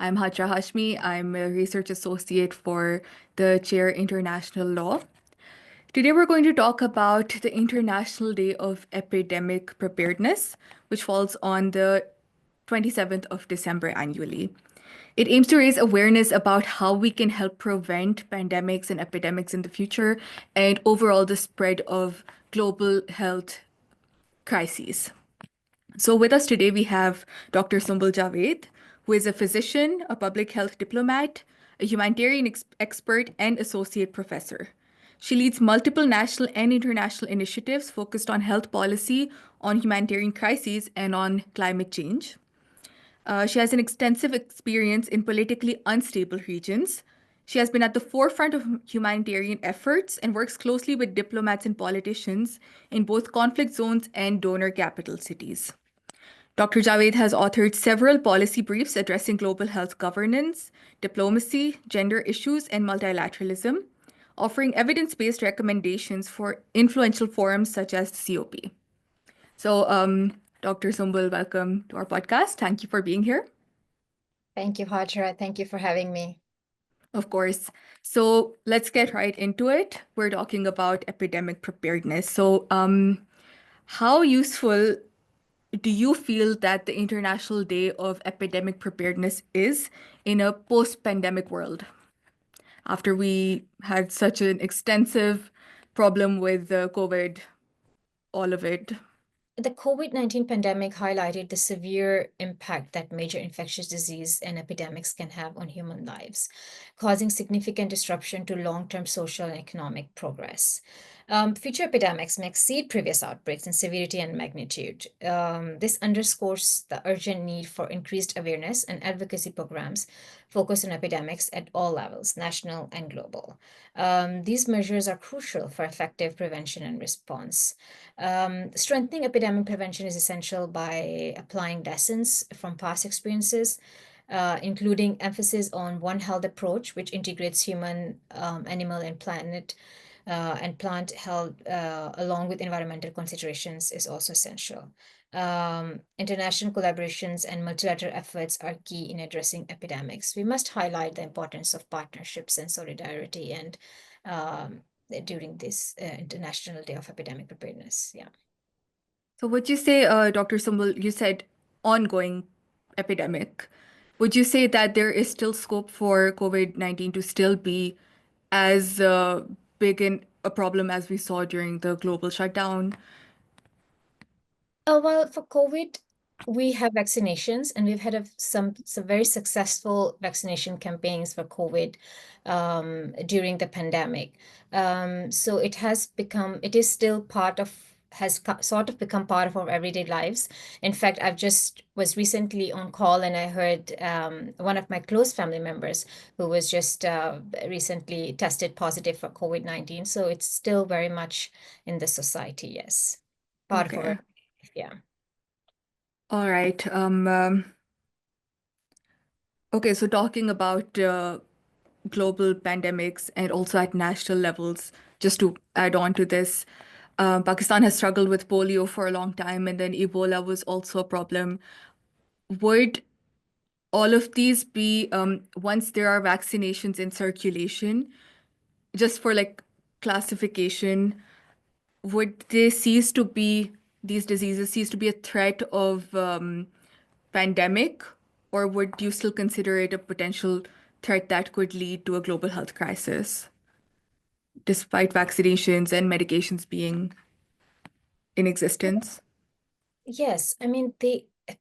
I'm Hajra Hashmi. I'm a research associate for the Chair International Law. Today, we're going to talk about the International Day of Epidemic Preparedness, which falls on the 27th of December annually. It aims to raise awareness about how we can help prevent pandemics and epidemics in the future and overall the spread of global health crises. So, with us today, we have Dr. Sumbul Javed, who is a physician, a public health diplomat, a humanitarian expert, and associate professor. She leads multiple national and international initiatives focused on health policy, on humanitarian crises, and on climate change. She has an extensive experience in politically unstable regions. She has been at the forefront of humanitarian efforts and works closely with diplomats and politicians in both conflict zones and donor capital cities. Dr. Javed has authored several policy briefs addressing global health governance, diplomacy, gender issues, and multilateralism, offering evidence based recommendations for influential forums such as the COP. So, Dr. Sumbul, welcome to our podcast. Thank you for being here. Thank you, Hajra. Thank you for having me. Of course. So, let's get right into it. We're talking about epidemic preparedness. So, how useful do you feel that the International Day of Epidemic Preparedness is in a post-pandemic world after we had such an extensive problem with COVID, all of it? The COVID-19 pandemic highlighted the severe impact that major infectious disease and epidemics can have on human lives, causing significant disruption to long-term social and economic progress. Future epidemics may exceed previous outbreaks in severity and magnitude. This underscores the urgent need for increased awareness and advocacy programs focused on epidemics at all levels, national and global. These measures are crucial for effective prevention and response. Strengthening epidemic prevention is essential by applying lessons from past experiences, including emphasis on One Health approach, which integrates human, animal, and plant health along with environmental considerations is also essential. International collaborations and multilateral efforts are key in addressing epidemics. We must highlight the importance of partnerships and solidarity and during this International Day of Epidemic Preparedness. Yeah. So would you say, Dr. Sumbul, you said ongoing epidemic. Would you say that there is still scope for COVID-19 to still be as big a problem as we saw during the global shutdown? Well, for COVID, we have vaccinations, and we've had some very successful vaccination campaigns for COVID during the pandemic. So it is still sort of become part of our everyday lives. In fact, was recently on call and I heard one of my close family members who was just recently tested positive for COVID-19. So it's still very much in the society, yes. Part of our, Okay. yeah. All right. Okay, so talking about global pandemics and also at national levels, just to add on to this, Pakistan has struggled with polio for a long time, and then Ebola was also a problem. Would all of these be, once there are vaccinations in circulation, just for like classification, would these diseases cease to be a threat of pandemic, or would you still consider it a potential threat that could lead to a global health crisis, despite vaccinations and medications being in existence? Yes, I mean,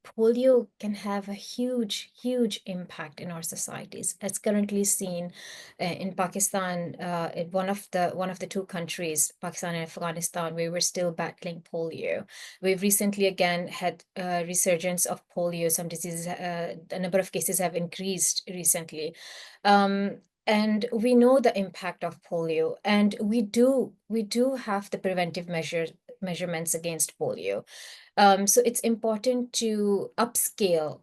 polio can have a huge, huge impact in our societies. As currently seen in Pakistan, in one of the two countries, Pakistan and Afghanistan, we were still battling polio. We've recently again had a resurgence of polio. Some diseases, a number of cases have increased recently. And we know the impact of polio, and we do have the preventive measurements against polio. So it's important to upscale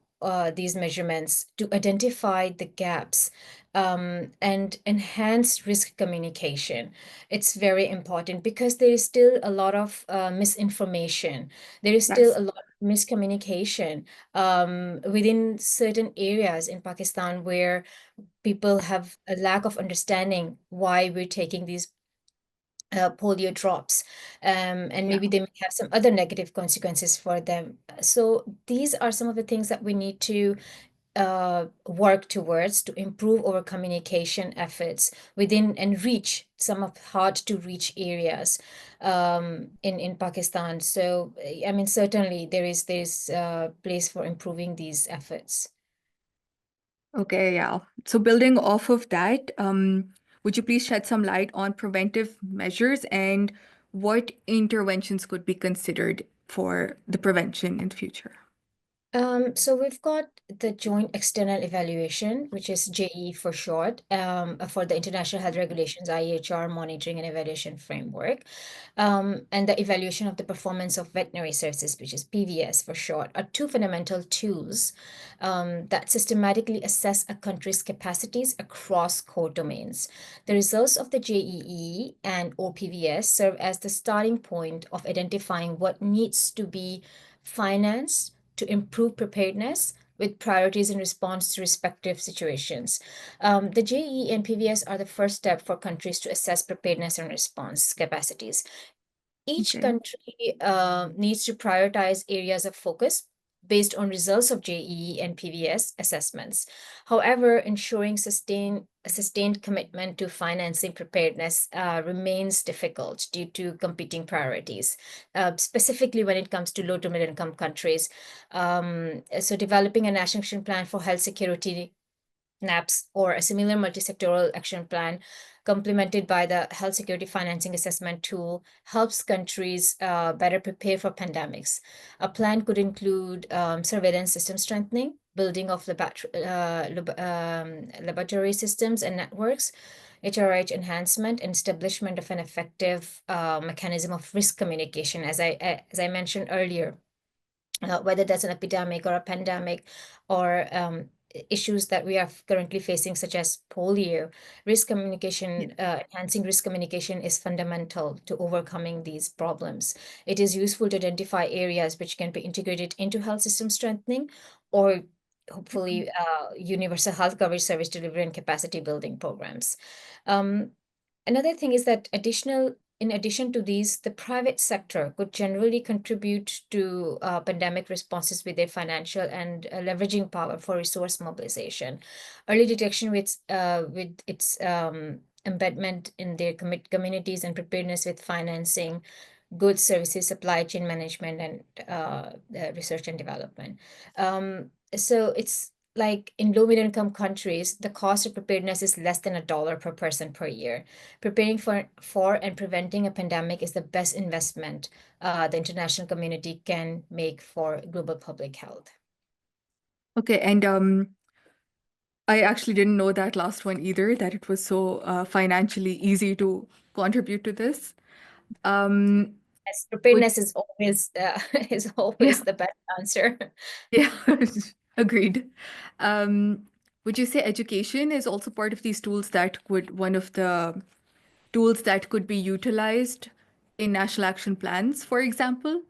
these measurements to identify the gaps and enhance risk communication. It's very important because there is still a lot of misinformation. There is still Yes. a lot miscommunication within certain areas in Pakistan where people have a lack of understanding why we're taking these polio drops, and Yeah. maybe they may have some other negative consequences for them. So these are some of the things that we need to work towards to improve our communication efforts within and reach some of hard to reach areas in Pakistan. So I mean, certainly there's place for improving these efforts. Okay, yeah. So building off of that, would you please shed some light on preventive measures and what interventions could be considered for the prevention in the future? So we've got the Joint External Evaluation, which is JE for short, for the International Health Regulations, IHR Monitoring and Evaluation Framework, and the evaluation of the performance of veterinary services, which is PVS for short, are two fundamental tools that systematically assess a country's capacities across core domains. The results of the JEE and OPVS serve as the starting point of identifying what needs to be financed to improve preparedness with priorities in response to respective situations. The JE and PVS are the first step for countries to assess preparedness and response capacities. Each Okay. country needs to prioritize areas of focus based on results of JEE and PVS assessments. However, ensuring a sustained commitment to financing preparedness remains difficult due to competing priorities, specifically when it comes to low to middle income countries. So developing a national action plan for health security NAPS, or a similar multi-sectoral action plan complemented by the Health Security Financing Assessment tool helps countries better prepare for pandemics. A plan could include surveillance system strengthening, building of laboratory systems and networks, HRH enhancement, and establishment of an effective mechanism of risk communication, as I mentioned earlier, whether that's an epidemic or a pandemic or issues that we are currently facing, such as polio. Risk Yeah. communication, enhancing risk communication is fundamental to overcoming these problems. It is useful to identify areas which can be integrated into health system strengthening or hopefully universal health coverage service delivery and capacity building programs. Um, Another thing is that in addition to these, the private sector could generally contribute to pandemic responses with their financial and leveraging power for resource mobilization. Early detection with its embedment in their communities and preparedness with financing, goods, services, supply chain management, and research and development. So it's like in low middle income countries, the cost of preparedness is less than $1 per person per year. Preparing for and preventing a pandemic is the best investment the international community can make for global public health. Okay, and I actually didn't know that last one either, that it was so financially easy to contribute to this. Um, Yes, would preparedness is always is yeah, always the best answer. yeah, agreed. Um, would you say education is also part of these tools that would one of the tools that could be utilized in national action plans, for example,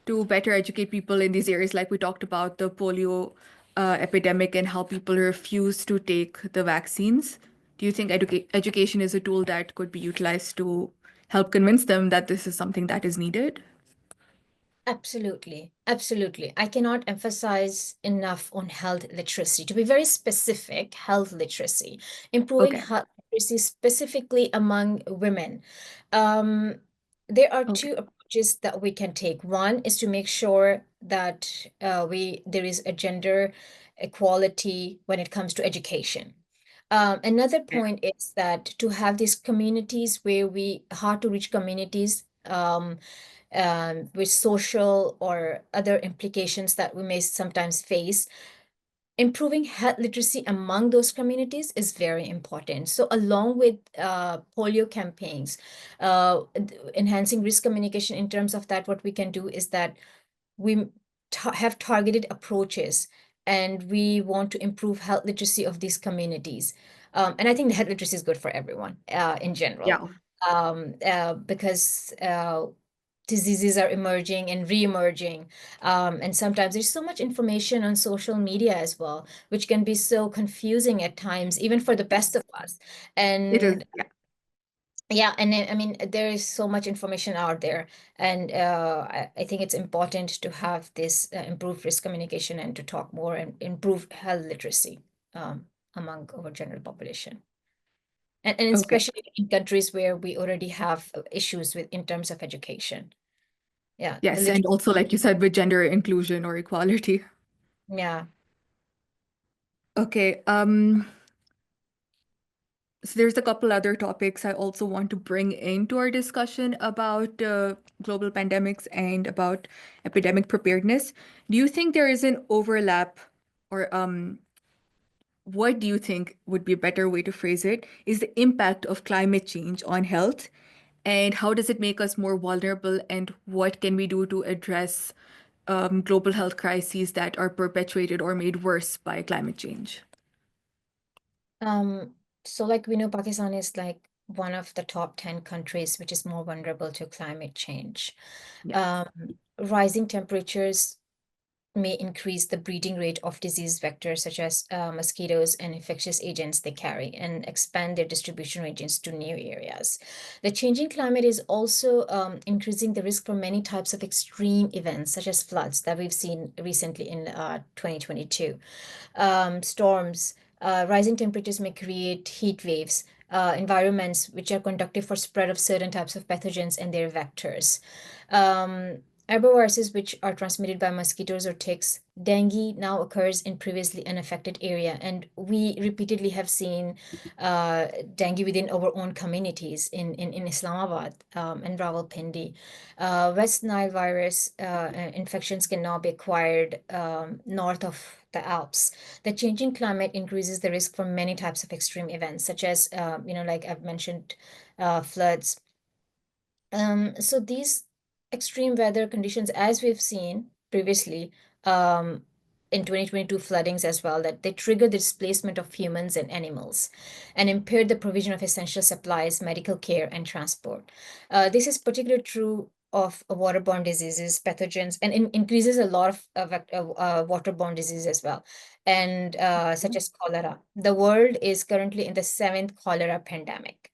to better educate people in these areas, like we talked about the polio epidemic and how people refuse to take the vaccines? Do you think education is a tool that could be utilized to help convince them that this is something that is needed? Absolutely. Absolutely. I cannot emphasize enough on health literacy. To be very specific, health literacy, improving Okay. health literacy specifically among women. Um, there are Okay. two approaches that we can take. One is to make sure that there is a gender equality when it comes to education. Another Okay. point is that to have these communities where we hard to reach communities with social or other implications that we may sometimes face, improving health literacy among those communities is very important. So, along with polio campaigns, enhancing risk communication in terms of that, what we can do is that we have targeted approaches and we want to improve health literacy of these communities. And I think the health literacy is good for everyone in general Yeah. because diseases are emerging and re-emerging. And sometimes there's so much information on social media as well, which can be so confusing at times, even for the best of us. It is, And yeah. yeah, and I mean, there is so much information out there, and I think it's important to have this improved risk communication and to talk more and improve health literacy um, among our general population. And Okay. especially in countries where we already have issues with in terms of education. Yeah, the Yes, and also like you said with gender inclusion or equality. yeah. Okay. So there's a couple other topics I also want to bring into our discussion about global pandemics and about epidemic preparedness. Do you think there is an overlap, or what do you think would be a better way to phrase it, is the impact of climate change on health, and how does it make us more vulnerable, and what can we do to address global health crises that are perpetuated or made worse by climate change? Um, so like we know, Pakistan is like one of the top 10 countries which is more vulnerable to climate change. Yeah. Um, Rising temperatures may increase the breeding rate of disease vectors such as mosquitoes and infectious agents they carry and expand their distribution regions to new areas. The changing climate is also increasing the risk for many types of extreme events such as floods that we've seen recently in 2022. Storms, rising temperatures may create heat waves, environments which are conducive for spread of certain types of pathogens and their vectors. Um, Arboviruses, which are transmitted by mosquitoes or ticks, dengue now occurs in previously unaffected area, and we repeatedly have seen uh, dengue within our own communities in Islamabad and Rawalpindi. West Nile virus infections can now be acquired north of the Alps. The changing climate increases the risk for many types of extreme events, such as, like I've mentioned, floods. So these extreme weather conditions, as we've seen previously, um, in 2022 floodings as well, that they trigger the displacement of humans and animals and impair the provision of essential supplies, medical care, and transport. This is particularly true of waterborne diseases, pathogens, and increases a lot of waterborne diseases as well, and such as cholera. The world is currently in the seventh cholera pandemic.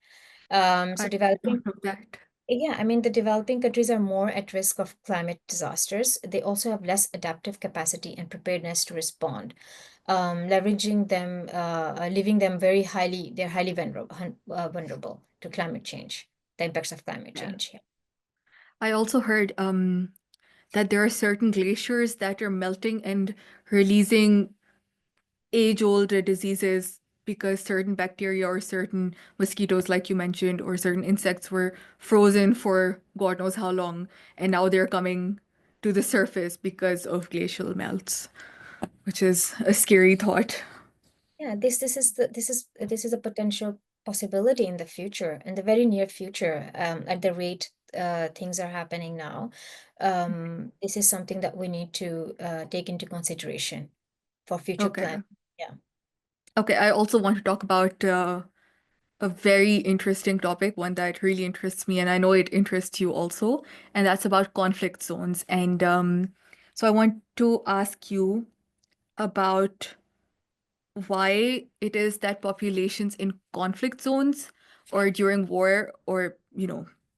So I developing don't know that. yeah, I mean, the developing countries are more at risk of climate disasters. They also have less adaptive capacity and preparedness to respond, leveraging them, leaving them they're highly vulnerable to climate change, the impacts of climate Yeah. change. Yeah. I also heard that there are certain glaciers that are melting and releasing age-old diseases because certain bacteria or certain mosquitoes, like you mentioned, or certain insects were frozen for God knows how long, and now they're coming to the surface because of glacial melts, which is a scary thought. Yeah, this is a potential possibility in the future, in the very near future, at the rate things are happening now. This is something that we need to take into consideration for future Okay. plan. Yeah. Okay, I also want to talk about a very interesting topic, one that really interests me, and I know it interests you also, and that's about conflict zones. And so I want to ask you about why it is that populations in conflict zones or during war or,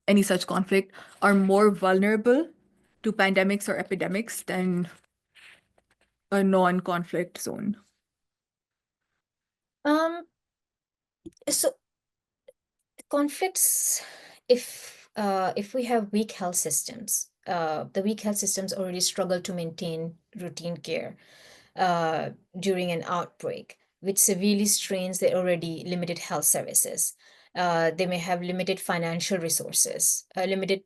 any such conflict are more vulnerable to pandemics or epidemics than a non-conflict zone. Um, so conflicts, if we have weak health systems, the weak health systems already struggle to maintain routine care uh, during an outbreak, which severely strains their already limited health services. They may have limited financial resources, a limited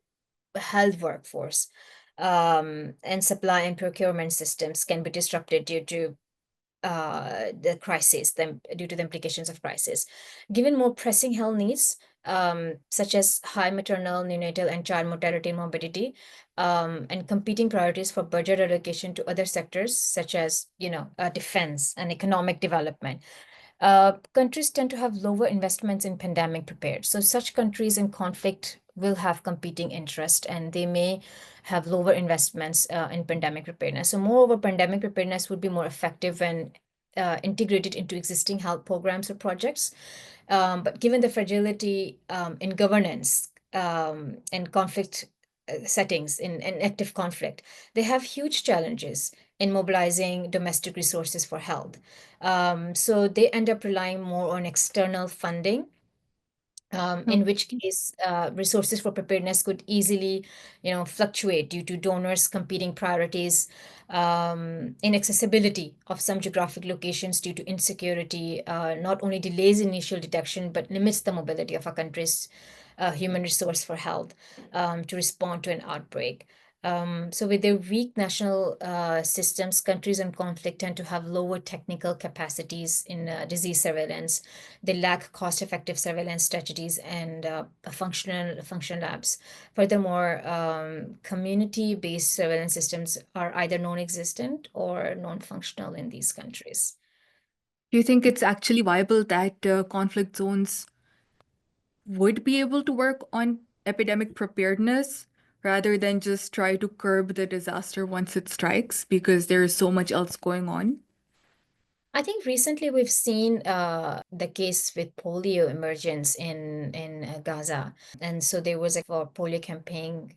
health workforce, and supply and procurement systems can be disrupted due to the crisis, due to the implications of crisis. Given more pressing health needs, such as high maternal, neonatal, and child mortality and morbidity, and competing priorities for budget allocation to other sectors, such as, defense and economic development. Countries tend to have lower investments in pandemic prepared. So such countries in conflict will have competing interest, and they may have lower investments in pandemic preparedness. So moreover, pandemic preparedness would be more effective when integrated into existing health programs or projects. But given the fragility in governance and conflict settings in active conflict, they have huge challenges in mobilizing domestic resources for health. So they end up relying more on external funding, in which Okay. case resources for preparedness could easily, fluctuate due to donors' competing priorities, inaccessibility of some geographic locations due to insecurity, not only delays initial detection, but limits the mobility of a country's human resource for health to respond to an outbreak. So with their weak national systems, countries in conflict tend to have lower technical capacities in disease surveillance. They lack cost-effective surveillance strategies and functional labs. Furthermore, community-based surveillance systems are either non-existent or non-functional in these countries. Do you think it's actually viable that conflict zones would be able to work on epidemic preparedness rather than just try to curb the disaster once it strikes because there's so much else going on? I think recently we've seen the case with polio emergence in Gaza, and so there was a for polio campaign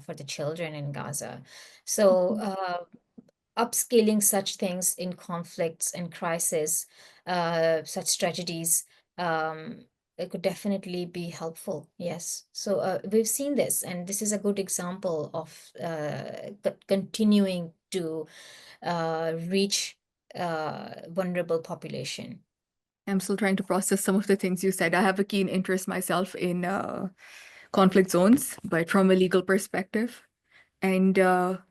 for the children in Gaza. So Mhm. upscaling such things in conflicts and crisis, such tragedies, it could definitely be helpful. Yes. So we've seen this, and this is a good example of continuing to reach vulnerable population. I'm still trying to process some of the things you said. I have a keen interest myself in conflict zones, but from a legal perspective. And a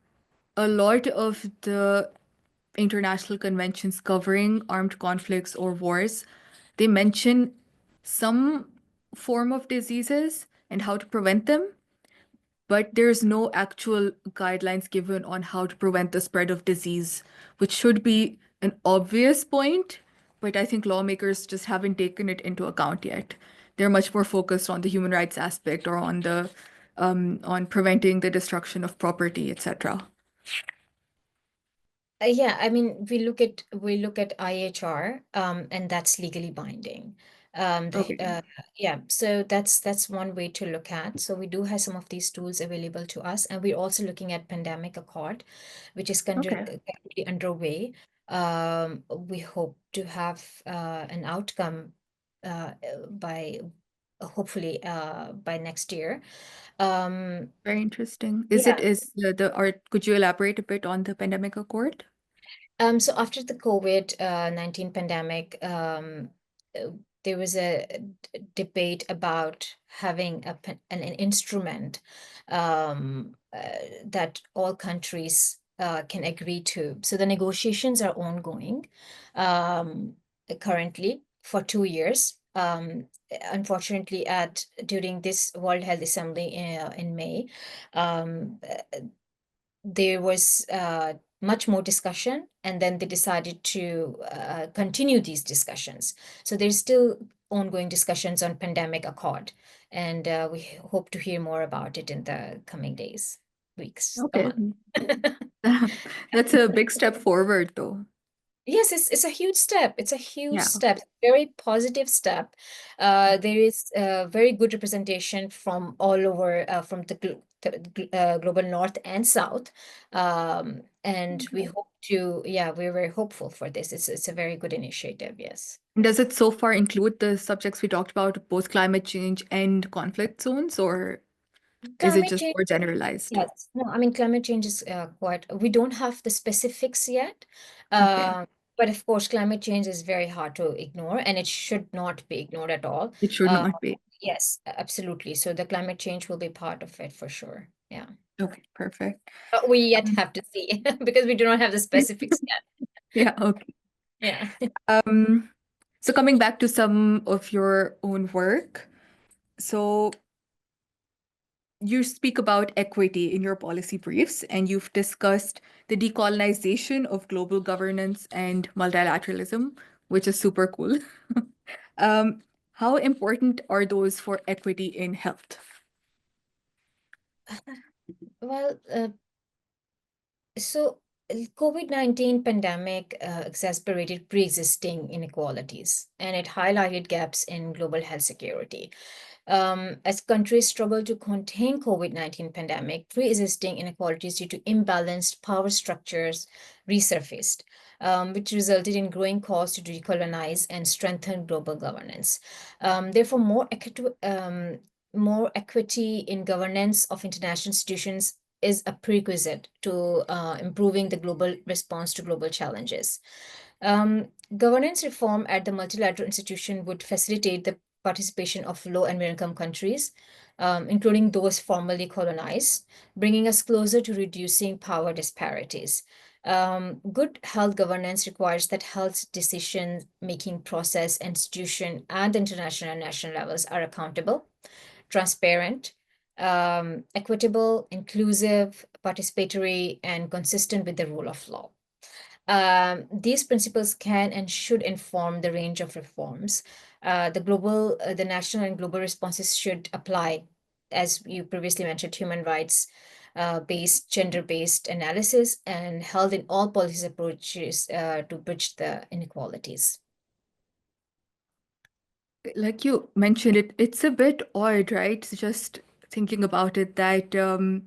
lot of the international conventions covering armed conflicts or wars, they mention some form of diseases and how to prevent them, but there's no actual guidelines given on how to prevent the spread of disease, which should be an obvious point, but I think lawmakers just haven't taken it into account yet. They're much more focused on the human rights aspect or on the on preventing the destruction of property, etc. Yeah, I mean, we look at IHR, and that's legally binding. Okay. Yeah, so that's one way to look at. So we do have some of these tools available to us, and we're also looking at Pandemic Accord, which is Okay. currently underway. We hope to have an outcome by hopefully by next year. Um, Very interesting. yeah. Is the art, could you elaborate a bit on the pandemic accord? So after the COVID-19 pandemic, uh, there was a debate about having an instrument that all countries can agree to. So the negotiations are ongoing um, currently for 2 years. Unfortunately, at during this World Health Assembly in May, um, there was much more discussion, and then they decided to continue these discussions. So there's still ongoing discussions on pandemic accord, and we hope to hear more about it in the coming days, weeks, a Okay. month. That's a big step forward, though. Yes, it's a huge step. It's a huge Yeah. step, very positive step. There is very good representation from all over, from the global north and south. And we Okay. hope to, yeah, we're very hopeful for this. It's a very good initiative, yes. Does it so far include the subjects we talked about, both climate change and conflict zones, or is it Climate just change, more generalized? yes. No, I mean, climate change is quite, we don't have the specifics yet. Okay. Uh, but of course, climate change is very hard to ignore, and it should not be ignored at all. It should Uh, not be. yes, absolutely. So the climate change will be part of it for sure. Yeah. Okay, perfect. But we yet Um, have to see because we do not have the specifics yet. yeah, okay. Yeah. Um, so coming back to some of your own work, so you speak about equity in your policy briefs, and you've discussed the decolonization of global governance and multilateralism, which is super cool. How important are those for equity in health? Well, so COVID-19 pandemic exacerbated pre-existing inequalities, and it highlighted gaps in global health security. As countries struggle to contain COVID-19 pandemic, pre-existing inequalities due to imbalanced power structures resurfaced, which resulted in growing calls to decolonize and strengthen global governance. Therefore, more equity in governance of international institutions is a prerequisite to improving the global response to global challenges. Governance reform at the multilateral institution would facilitate the participation of low and middle income countries, including those formerly colonized, bringing us closer to reducing power disparities. Good health governance requires that health decision making process, institution, and international and national levels are accountable, transparent, equitable, inclusive, participatory, and consistent with the rule of law. These principles can and should inform the range of reforms. The national and global responses should apply, as you previously mentioned, human rights based, gender-based analysis and held in all policy approaches to bridge the inequalities. Like you mentioned, it's a bit odd, right? Just thinking about it, that the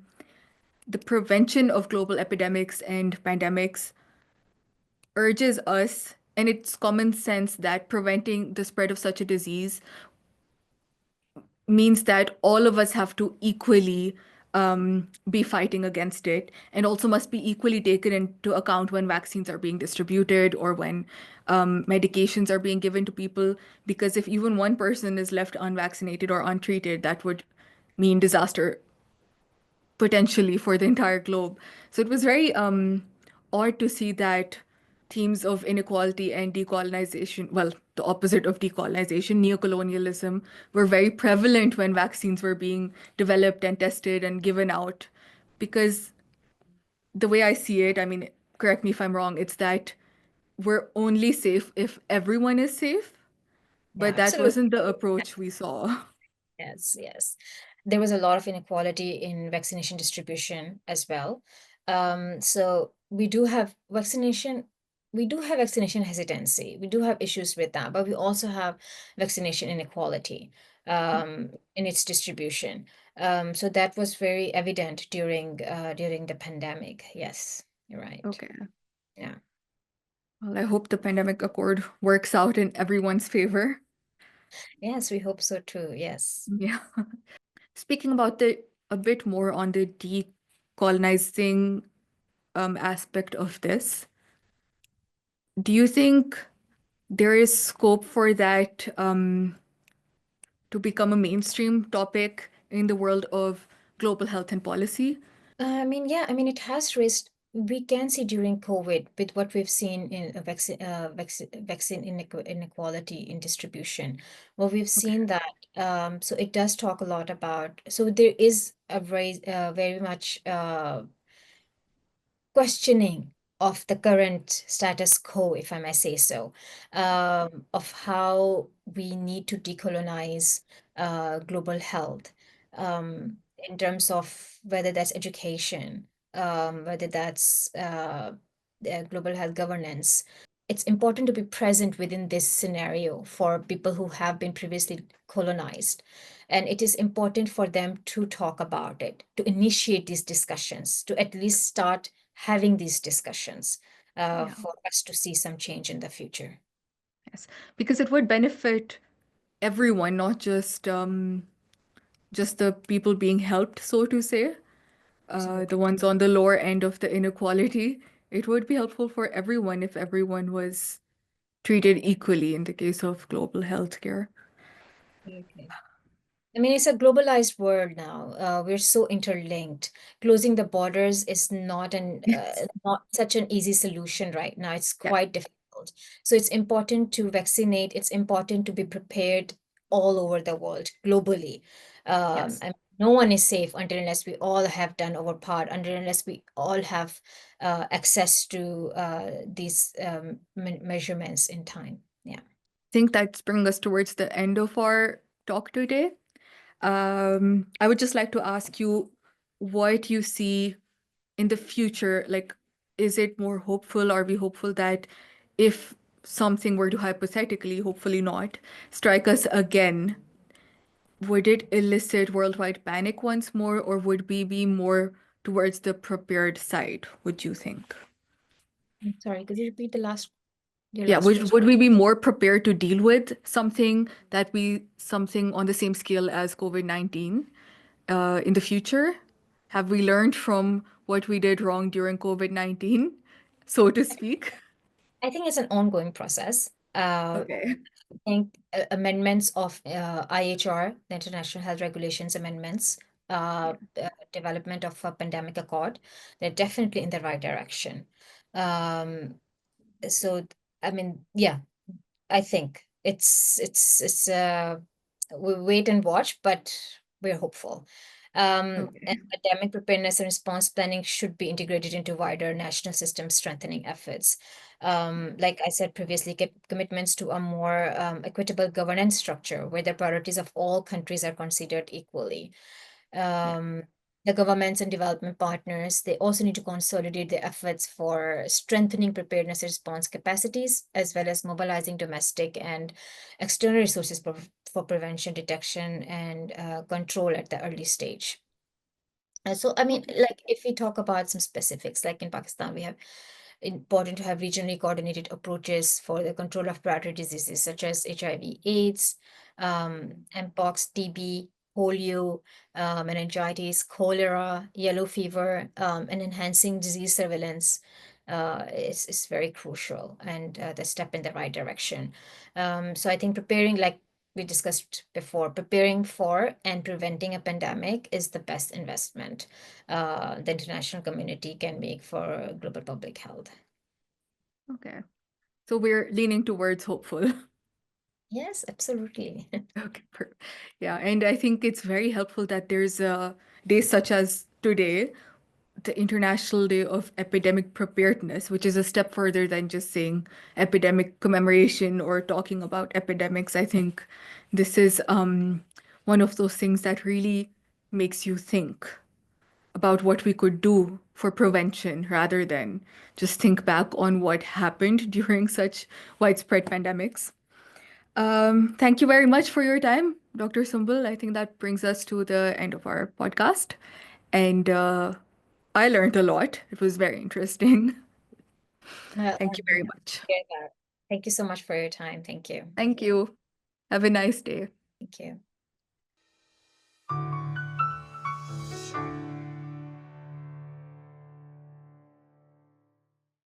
prevention of global epidemics and pandemics urges us, and it's common sense that preventing the spread of such a disease means that all of us have to equally be fighting against it, and also must be equally taken into account when vaccines are being distributed or when medications are being given to people. Because if even one person is left unvaccinated or untreated, that would mean disaster potentially for the entire globe. So it was very odd to see that themes of inequality and decolonization, well, the opposite of decolonization, neocolonialism, were very prevalent when vaccines were being developed and tested and given out. Because the way I see it, I mean, correct me if I'm wrong, it's that we're only safe if everyone is safe, Yeah, but that absolutely. wasn't the approach we saw. Yes, yes. There was a lot of inequality in vaccination distribution as well. So we do have vaccination hesitancy. We do have issues with that, but we also have vaccination inequality in its distribution. So that was very evident during the pandemic. Yes, you're right. Okay. Yeah. Well, I hope the pandemic accord works out in everyone's favor. Yes, we hope so too. Yes. Yeah. Speaking about the a bit more on the decolonizing aspect of this, do you think there is scope for that to become a mainstream topic in the world of global health and policy? I mean, it has raised, we can see during COVID with what we've seen in vaccine inequality in distribution. Well, we've Okay. seen that, so it does talk a lot about, so there is a very much questioning of the current status quo, if I may say so, of how we need to decolonize global health in terms of whether that's education, whether that's global health governance. It's important to be present within this scenario for people who have been previously colonized. And it is important for them to talk about it, to initiate these discussions, to at least start having these discussions Yeah. for us to see some change in the future. Yes. Because it would benefit everyone, not just the people being helped, so to say, the Absolutely. ones on the lower end of the inequality. It would be helpful for everyone if everyone was treated equally in the case of global healthcare. Okay. I mean, it's a globalized world now. We're so interlinked. Closing the borders is Yes. not such an easy solution right now. It's Yeah. quite difficult. So it's important to vaccinate. It's important to be prepared all over the world, globally. Yes. And no one is safe until unless we all have done our part, until unless we all have access to these measurements in time. Yeah. Think that's bringing us towards the end of our talk today. I would just like to ask you, what you see in the future. Like, is it more hopeful? Are we hopeful that if something were to hypothetically, hopefully not, strike us again, would it elicit worldwide panic once more, or would we be more towards the prepared side, would you think? I'm sorry, could you repeat your Yeah, last would question? we be more prepared to deal with something on the same scale as COVID-19 in the future? Have we learned from what we did wrong during COVID-19, so to speak? I think it's an ongoing process. Okay. I think amendments of IHR, the International Health Regulations amendments, development of a pandemic accord, they're definitely in the right direction. Um, so, I mean, yeah, I think it's we wait and watch, but we're hopeful. And Okay. pandemic preparedness and response planning should be integrated into wider national system strengthening efforts. Like I said previously, commitments to a more equitable governance structure where the priorities of all countries are considered equally. Yeah. Um, the governments and development partners, they also need to consolidate their efforts for strengthening preparedness response capacities, as well as mobilizing domestic and external resources for prevention, detection, and control at the early stage. So, I mean, Okay. like if we talk about some specifics, like in Pakistan, we have important to have regionally coordinated approaches for the control of priority diseases such as HIV, AIDS, Mpox, TB, polio, meningitis, cholera, yellow fever, and enhancing disease surveillance is very crucial and the step in the right direction. So I think preparing, like we discussed before, preparing for and preventing a pandemic is the best investment the international community can make for global public health. Okay. So we're leaning towards hopeful. Yes, absolutely. Okay. Yeah, and I think it's very helpful that there's a day such as today, the International Day of Epidemic Preparedness, which is a step further than just saying epidemic commemoration or talking about epidemics. I think this is one of those things that really makes you think about what we could do for prevention rather than just think back on what happened during such widespread pandemics. Thank you very much for your time, Dr. Sumbul. I think that brings us to the end of our podcast. And I learned a lot. It was very interesting. Thank you very I'm much. hear that. Thank you so much for your time. Thank you. Thank you. Have a nice day. Thank you.